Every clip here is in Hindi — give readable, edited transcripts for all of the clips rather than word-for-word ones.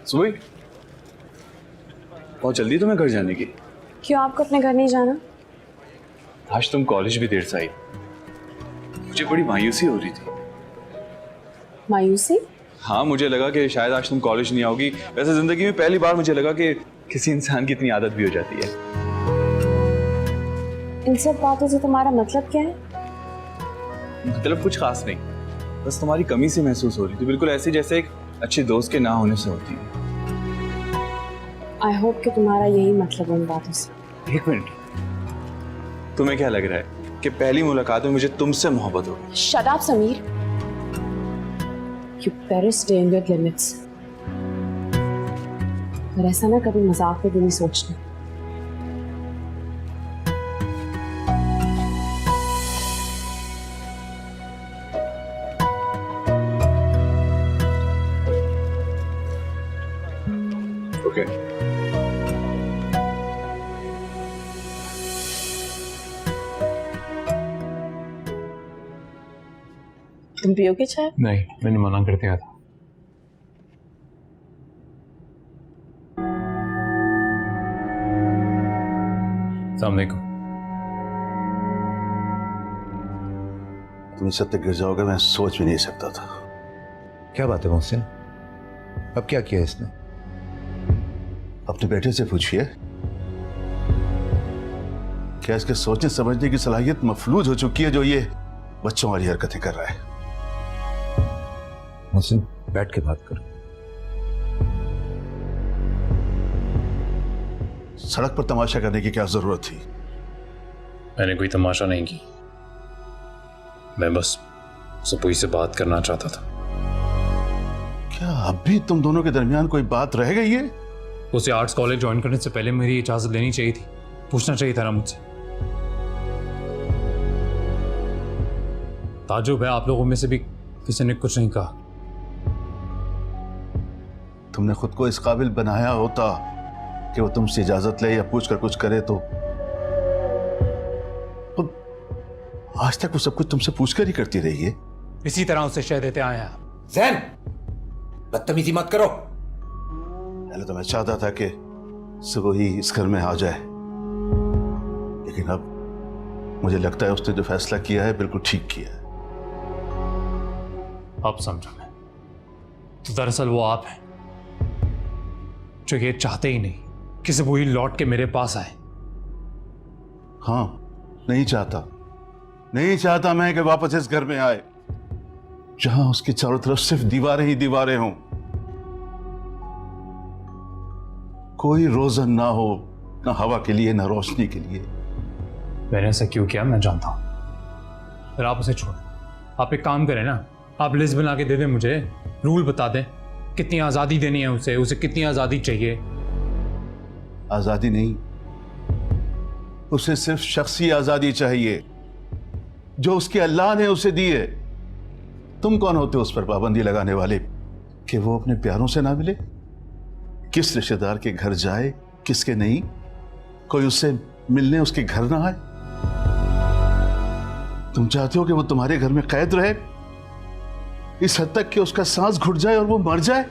सुबह बहुत जल्दी तुम्हें घर जाने की? क्यों, आपको अपने घर नहीं जाना? आज तुम कॉलेज भी देर से आई, मुझे बड़ी मायूसी हो रही थी। मायूसी? हाँ, मुझे लगा कि शायद आज तुम कॉलेज नहीं आओगी। वैसे जिंदगी में पहली बार मुझे लगा कि किसी इंसान की इतनी आदत भी हो जाती है। इन सब बातों से तुम्हारा मतलब क्या है? मतलब कुछ खास नहीं, बस तुम्हारी कमी से महसूस हो रही थी, बिल्कुल ऐसे जैसे एक अच्छे दोस्त के ना होने से होती है। आई होप कि तुम्हारा यही मतलब है इन बातों से। एक मिनट, तुम्हें क्या लग रहा है कि पहली मुलाकात में मुझे तुमसे मोहब्बत हो गई? Shut up Sameer, you better stay in your limits. पर ऐसा ना कभी मजाक में भी नहीं सोचना। ओके। तुम पियोगे चाय? नहीं, मैंने मना कर दिया था। अस्सलाम वालेकुम। तुम इससे तक गिर जाओगे मैं सोच भी नहीं सकता था। क्या बात है मोहसिन, अब क्या किया इसने? अपने बेटे से पूछिए, क्या इसके सोचने समझने की सलाहियत मफलूज हो चुकी है जो ये बच्चों वाली हरकतें कर रहा है? मोहसिन बैठ के बात करो। सड़क पर तमाशा करने की क्या जरूरत थी? मैंने कोई तमाशा नहीं की, मैं बस सुबह से बात करना चाहता था। क्या अब भी तुम दोनों के दरमियान कोई बात रह गई है? उसे आर्ट्स कॉलेज ज्वाइन करने से पहले मेरी इजाजत लेनी चाहिए थी, पूछना चाहिए था ना मुझसे। ताजुब है आप लोगों में से भी किसी ने कुछ नहीं कहा। तुमने खुद को इस काबिल बनाया होता कि वो तुमसे इजाजत ले या पूछ कर कुछ करे तो आज तक वो सब कुछ तुमसे पूछकर ही करती रही है। इसी तरह उसे शह देते आए हैं आप। जैन, बदतमीजी मत करो। पहले तो मैं चाहता था कि सुबह ही इस घर में आ जाए, लेकिन अब मुझे लगता है उसने जो फैसला किया है बिल्कुल ठीक किया है। अब समझा मैं, तो दरअसल वो आप हैं जो ये चाहते ही नहीं कि वही लौट के मेरे पास आए। हाँ, नहीं चाहता मैं कि वापस इस घर में आए जहां उसके चारों तरफ सिर्फ दीवारें ही दीवारें हों, कोई रोजन ना हो, ना हवा के लिए ना रोशनी के लिए। मैंने ऐसा क्यों किया मैं जानता हूं, फिर आप उसे छोड़ें। आप एक काम करें ना, आप लिस्ट बना के दे दें मुझे, रूल बता दें कितनी आज़ादी देनी है उसे कितनी आज़ादी चाहिए। आजादी नहीं, उसे सिर्फ शख्सी आजादी चाहिए जो उसके अल्लाह ने उसे दी है। तुम कौन होते हो उस पर पाबंदी लगाने वाले कि वो अपने प्यारों से ना मिले? किस रिश्तेदार के घर जाए, किसके नहीं? कोई उससे मिलने उसके घर ना आए? तुम चाहते हो कि वो तुम्हारे घर में कैद रहे, इस हद तक कि उसका सांस घुट जाए और वो मर जाए?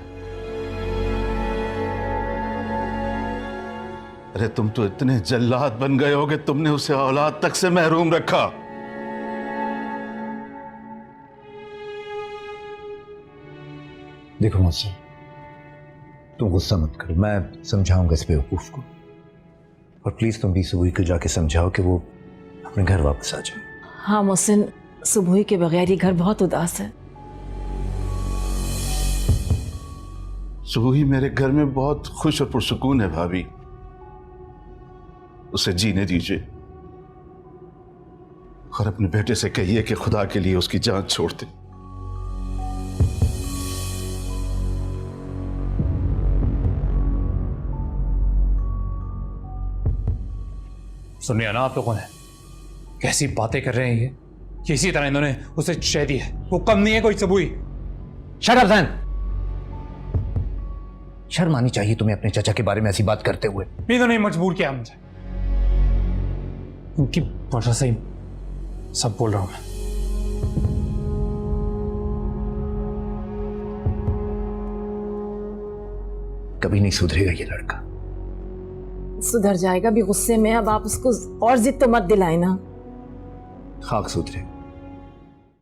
अरे तुम तो इतने जल्लाद बन गए हो कि तुमने उसे औलाद तक से महरूम रखा। देखो मोहसिन, तुम गुस्सा मत करो, मैं समझाऊंगा इस बेवकूफ को। और प्लीज तुम भी सुबह को जाके समझाओ कि वो अपने घर वापस आ जाए। हाँ मोहसिन, सुबह के बगैर ये घर बहुत उदास है। सुबह मेरे घर में बहुत खुश और पुरसुकून है भाभी, उसे जीने दीजिए और अपने बेटे से कहिए कि खुदा के लिए उसकी जान छोड़ दे। सुनिए ना आप लोगों ने, कैसी बातें कर रहे हैं ये इसी तरह इन्होंने उसे शह दी है, वो कम नहीं है कोई सबूई। शट अप जैन, शर्म आनी चाहिए तुम्हें अपने चाचा के बारे में ऐसी बात करते हुए। इन्होंने मजबूर किया मुझे, उनकी वजह से ही सब बोल रहा हूं मैं। कभी नहीं सुधरेगा ये लड़का। सुधर जाएगा भी गुस्से में। अब आप उसको और जिद तो मत दिलाए ना। खाक सुधरेगा।